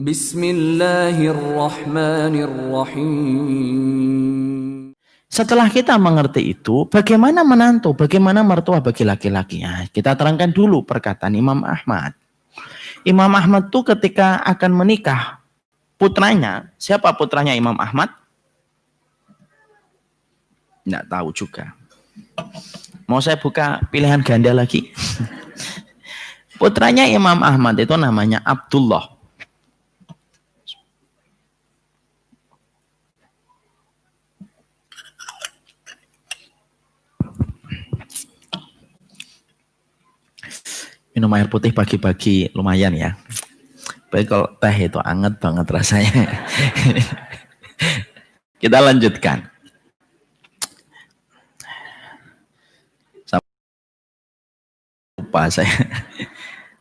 Bismillahirrahmanirrahim. Setelah kita mengerti itu, bagaimana menantu, bagaimana mertua bagi laki-laki? Nah, kita terangkan dulu perkataan Imam Ahmad. Imam Ahmad itu ketika akan menikah, putranya, siapa putranya Imam Ahmad? Nggak tahu juga. Mau saya buka pilihan ganda lagi? Putranya Imam Ahmad itu namanya Abdullah. Minum air putih pagi-pagi lumayan ya. Baik kalau teh itu anget banget rasanya. Kita lanjutkan. Lupa saya.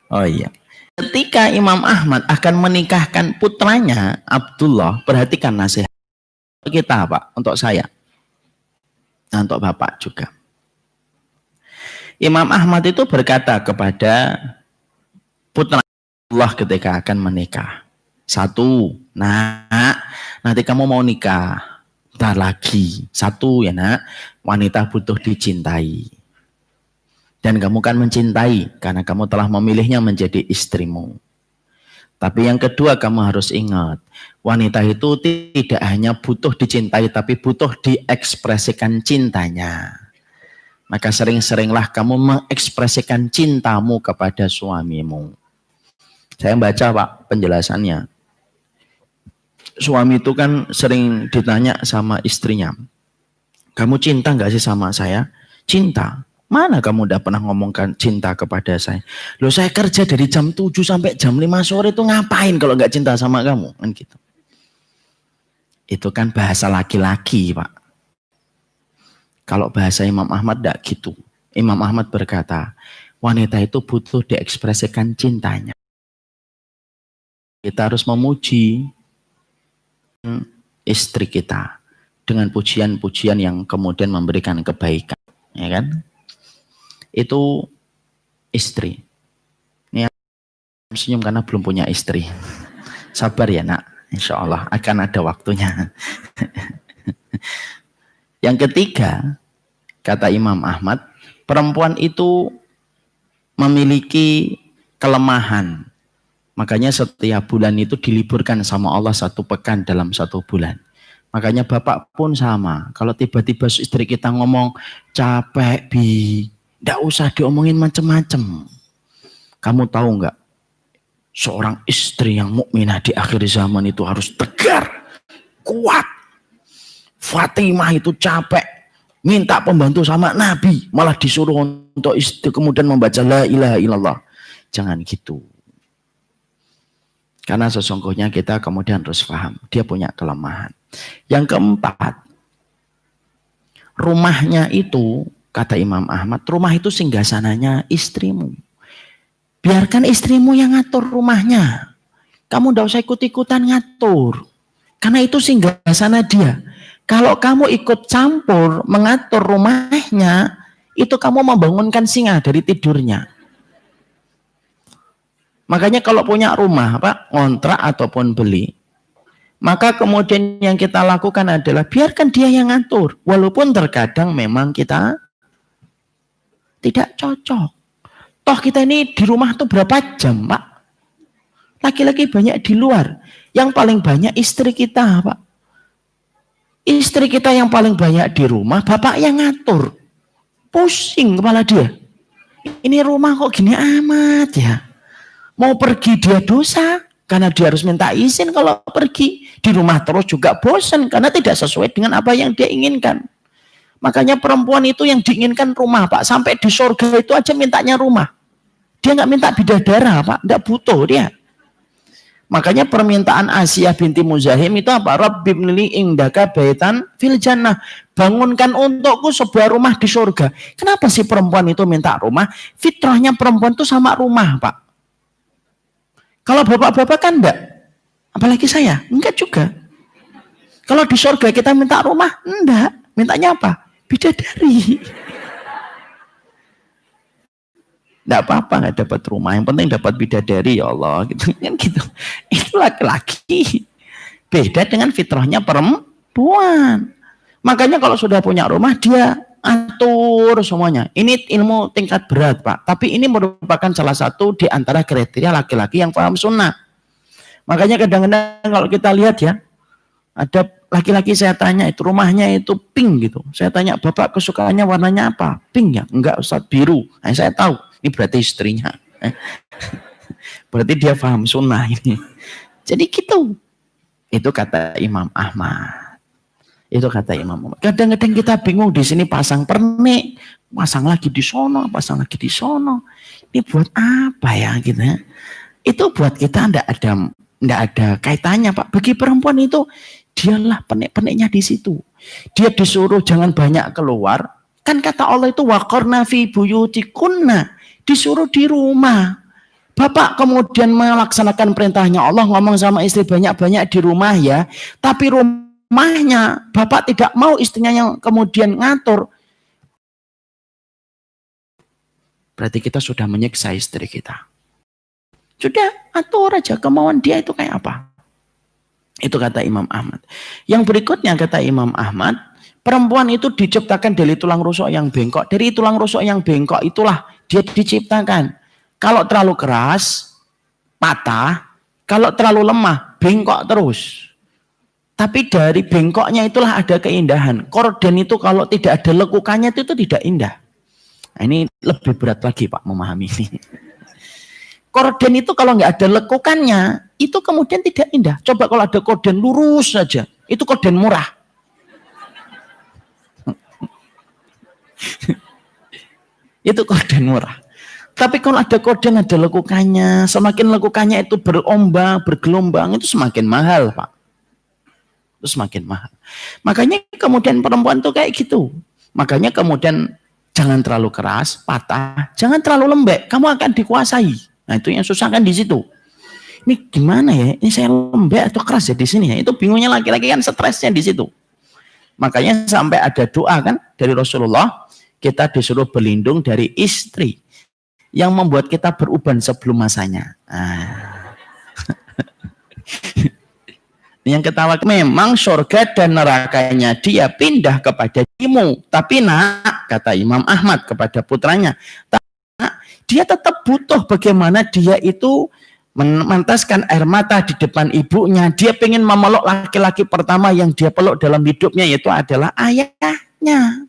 Oh iya. Ketika Imam Ahmad akan menikahkan putranya Abdullah, perhatikan nasihat kita Pak, untuk saya. Nah, untuk Bapak juga. Imam Ahmad itu berkata kepada putra Allah ketika akan menikah. Satu, nak, nanti kamu mau nikah. Bentar lagi. Satu ya nak, wanita butuh dicintai. Dan kamu kan mencintai karena kamu telah memilihnya menjadi istrimu. Tapi yang kedua kamu harus ingat, wanita itu tidak hanya butuh dicintai tapi butuh diekspresikan cintanya. Maka sering-seringlah kamu mengekspresikan cintamu kepada suamimu. Saya baca Pak penjelasannya. Suami itu kan sering ditanya sama istrinya, kamu cinta nggak sih sama saya? Cinta. Mana kamu udah pernah ngomongkan cinta kepada saya? Loh saya kerja dari jam 7 sampai jam 5 sore itu ngapain kalau nggak cinta sama kamu? Kan gitu. Itu kan bahasa laki-laki Pak. Kalau bahasa Imam Ahmad tidak gitu. Imam Ahmad berkata, wanita itu butuh diekspresikan cintanya. Kita harus memuji istri kita dengan pujian-pujian yang kemudian memberikan kebaikan. Ya kan? Itu istri. Ini senyum karena belum punya istri. Sabar ya nak. Insya Allah akan ada waktunya. Yang ketiga, kata Imam Ahmad, perempuan itu memiliki kelemahan. Makanya setiap bulan itu diliburkan sama Allah 1 pekan dalam 1 bulan. Makanya bapak pun sama. Kalau tiba-tiba istri kita ngomong, capek bi, tidak usah diomongin macam-macam. Kamu tahu nggak? Seorang istri yang mukminah di akhir zaman itu harus tegar, kuat. Fatimah itu capek, minta pembantu sama Nabi, malah disuruh untuk istri kemudian membaca la ilaha illallah. Jangan gitu. Karena sesungguhnya kita kemudian harus paham, dia punya kelemahan. Yang keempat, rumahnya itu, kata Imam Ahmad, rumah itu singgasananya istrimu. Biarkan istrimu yang ngatur rumahnya. Kamu tidak usah ikut-ikutan ngatur. Karena itu singgasana dia. Kalau kamu ikut campur mengatur rumahnya, itu kamu membangunkan singa dari tidurnya. Makanya kalau punya rumah, Pak, ngontrak ataupun beli, maka kemudian yang kita lakukan adalah biarkan dia yang ngatur. Walaupun terkadang memang kita tidak cocok. Toh kita ini di rumah tuh berapa jam, Pak? Laki-laki banyak di luar. Yang paling banyak istri kita, Pak. Istri kita yang paling banyak di rumah, bapak yang ngatur. Pusing kepala dia. Ini rumah kok gini amat ya. Mau pergi dia dosa, karena dia harus minta izin kalau pergi. Di rumah terus juga bosan, karena tidak sesuai dengan apa yang dia inginkan. Makanya perempuan itu yang diinginkan rumah, Pak. Sampai di surga itu aja mintanya rumah. Dia nggak minta bidadara, Pak. Nggak butuh dia. Makanya permintaan Asiyah binti Muzahim itu apa? Rabbibnili indaka baitan fil jannah. Bangunkan untukku sebuah rumah di surga. Kenapa sih perempuan itu minta rumah? Fitrahnya perempuan itu sama rumah, Pak. Kalau bapak-bapak kan enggak. Apalagi saya, enggak juga. Kalau di surga kita minta rumah, enggak. Mintanya apa? Bidadari. Enggak apa-apa enggak dapat rumah, yang penting dapat bidadari ya Allah gitu kan gitu. Itu laki-laki. Beda dengan fitrahnya perempuan. Makanya kalau sudah punya rumah dia atur semuanya. Ini ilmu tingkat berat, Pak. Tapi ini merupakan salah satu di antara kriteria laki-laki yang paham sunnah. Makanya kadang-kadang kalau kita lihat ya, ada laki-laki saya tanya itu rumahnya itu pink gitu. Saya tanya, Bapak kesukaannya warnanya apa? Pink ya? Enggak Ustaz, biru. Nah, saya tahu, ini berarti istrinya. Berarti dia paham sunnah ini. Jadi gitu. Itu kata Imam Ahmad. Itu kata Imam Ahmad. Kadang-kadang kita bingung di sini pasang pernik, pasang lagi di sono, pasang lagi di sono. Ini buat apa ya gitu ya? Itu buat kita enggak ada kaitannya, Pak. Bagi perempuan itu dialah penik-peniknya di situ. Dia disuruh jangan banyak keluar. Kan kata Allah itu waqarna fi buyutikunna, disuruh di rumah. Bapak kemudian melaksanakan perintahnya Allah, ngomong sama istri banyak-banyak di rumah ya. Tapi rumahnya Bapak tidak mau istrinya yang kemudian ngatur. Berarti kita sudah menyiksa istri kita. Sudah atur aja kemauan dia itu kayak apa. Itu kata Imam Ahmad. Yang berikutnya kata Imam Ahmad, perempuan itu diciptakan dari tulang rusuk yang bengkok. Dari tulang rusuk yang bengkok itulah dia diciptakan. Kalau terlalu keras, patah. Kalau terlalu lemah, bengkok terus. Tapi dari bengkoknya itulah ada keindahan. Korden itu kalau tidak ada lekukannya itu tidak indah. Nah, ini lebih berat lagi Pak memahami ini. Korden itu kalau nggak ada lekukannya, itu kemudian tidak indah. Coba kalau ada korden lurus saja, itu korden murah. Itu korden murah. Tapi kalau ada korden, ada lekukannya, semakin lekukannya itu berombak, bergelombang, itu semakin mahal, Pak. Itu semakin mahal. Makanya kemudian perempuan tuh kayak gitu. Makanya kemudian jangan terlalu keras, patah, jangan terlalu lembek, kamu akan dikuasai. Nah itu yang susah kan di situ. Ini gimana ya? Ini saya lembek atau keras ya di sini ya? Itu bingungnya laki-laki kan stresnya di situ. Makanya sampai ada doa kan dari Rasulullah, kita disuruh berlindung dari istri yang membuat kita beruban sebelum masanya. Yang ketawa memang surga dan nerakanya dia pindah kepada dirimu. Tapi nak, kata Imam Ahmad kepada putranya, dia tetap butuh bagaimana dia itu memantaskan air mata di depan ibunya. Dia pengen memeluk laki-laki pertama yang dia peluk dalam hidupnya, yaitu adalah ayahnya.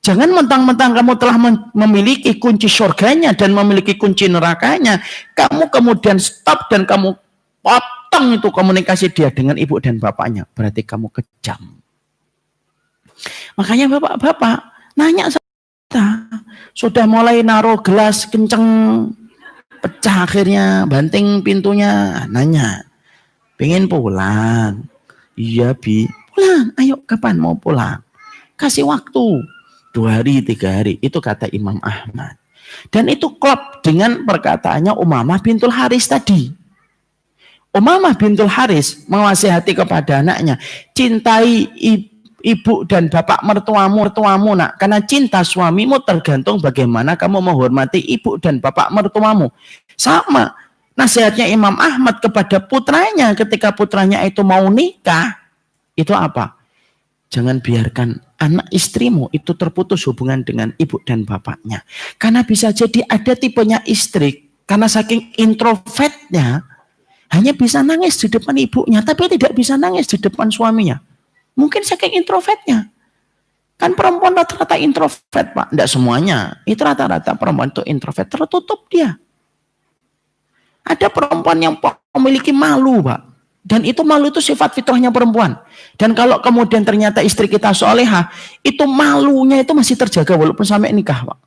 Jangan mentang-mentang kamu telah memiliki kunci surganya dan memiliki kunci nerakanya, kamu kemudian stop dan kamu potong itu komunikasi dia dengan ibu dan bapaknya. Berarti kamu kejam. Makanya bapak-bapak nanya saya, sudah mulai naruh gelas kenceng, pecah akhirnya, banting pintunya, nanya, pengen pulang? Iya Bi, pulang, ayo kapan mau pulang? Kasih waktu, 2 hari, 3 hari, itu kata Imam Ahmad. Dan itu klop dengan perkataannya Umamah bintul Haris tadi. Umamah bintul Haris menasihati kepada anaknya, cintai ibu dan bapak mertuamu nak, karena cinta suamimu tergantung bagaimana kamu menghormati ibu dan bapak mertuamu. Sama nasihatnya Imam Ahmad kepada putranya ketika putranya itu mau nikah, itu apa? Jangan biarkan anak istrimu itu terputus hubungan dengan ibu dan bapaknya, karena bisa jadi ada tipenya istri karena saking introvertnya hanya bisa nangis di depan ibunya tapi tidak bisa nangis di depan suaminya. Mungkin saking introvertnya. Kan perempuan rata-rata introvert, Pak. Tidak semuanya. Itu rata-rata perempuan itu introvert. Tertutup dia. Ada perempuan yang memiliki malu, Pak. Dan itu malu itu sifat fitrahnya perempuan. Dan kalau kemudian ternyata istri kita solehah, itu malunya itu masih terjaga walaupun sampai nikah, Pak.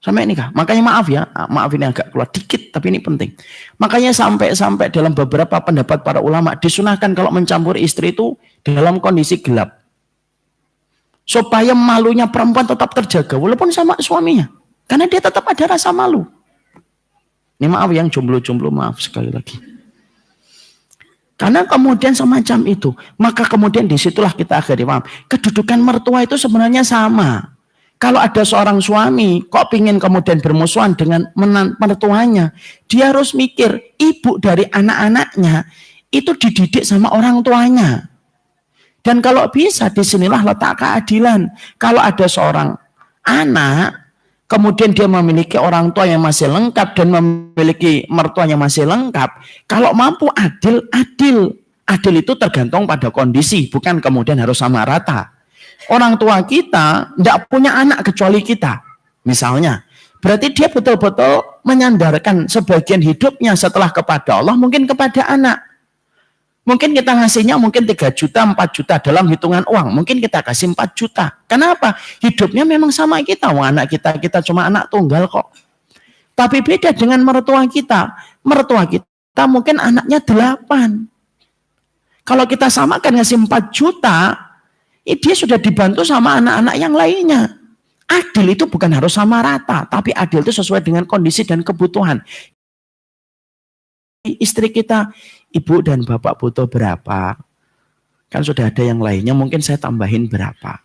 Sampai nikah. Makanya maaf ya, maaf ini agak keluar dikit tapi ini penting. Makanya sampai dalam beberapa pendapat para ulama disunahkan kalau mencampur istri itu dalam kondisi gelap. Supaya malunya perempuan tetap terjaga walaupun sama suaminya. Karena dia tetap ada rasa malu. Ini maaf yang jomblo-jomblo, maaf sekali lagi. Karena kemudian semacam itu, maka kemudian disitulah kita akhirnya paham. Kedudukan mertua itu sebenarnya sama. Kalau ada seorang suami kok pingin kemudian bermusuhan dengan mertuanya, dia harus mikir ibu dari anak-anaknya itu dididik sama orang tuanya. Dan kalau bisa disinilah letak keadilan. Kalau ada seorang anak kemudian dia memiliki orang tua yang masih lengkap dan memiliki mertua yang masih lengkap, kalau mampu adil, adil. Adil itu tergantung pada kondisi, bukan kemudian harus sama rata. Orang tua kita tidak punya anak kecuali kita, misalnya. Berarti dia betul-betul menyandarkan sebagian hidupnya setelah kepada Allah, mungkin kepada anak. Mungkin kita ngasihnya mungkin 3 juta, 4 juta dalam hitungan uang. Mungkin kita kasih 4 juta. Kenapa? Hidupnya memang sama kita. Anak kita cuma anak tunggal kok. Tapi beda dengan mertua kita. Mertua kita mungkin anaknya 8. Kalau kita samakan ngasih 4 juta, dia sudah dibantu sama anak-anak yang lainnya. Adil itu bukan harus sama rata, tapi adil itu sesuai dengan kondisi dan kebutuhan. Istri kita, ibu dan bapak butuh berapa? Kan sudah ada yang lainnya, mungkin saya tambahin berapa.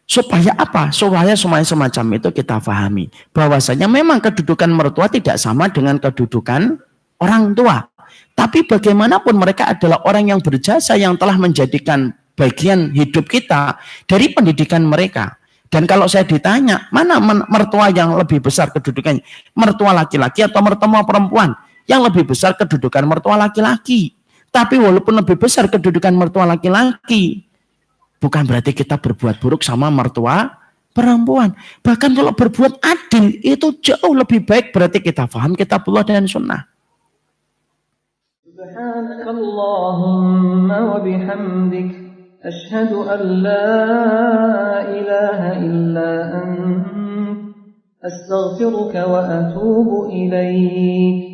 Supaya apa? Supaya semacam itu kita pahami. Bahwasanya memang kedudukan mertua tidak sama dengan kedudukan orang tua. Tapi bagaimanapun mereka adalah orang yang berjasa, yang telah menjadikan bagian hidup kita dari pendidikan mereka. Dan kalau saya ditanya, mana mertua yang lebih besar kedudukannya? Mertua laki-laki atau mertua perempuan? Yang lebih besar kedudukan mertua laki-laki. Tapi walaupun lebih besar kedudukan mertua laki-laki, bukan berarti kita berbuat buruk sama mertua perempuan. Bahkan kalau berbuat adil, itu jauh lebih baik, berarti kita paham kitabullah dan sunnah. Subhanakallahumma wa bihamdik, asyhadu an la ilaha illa ant, astaghfiruka wa atubu ilaik.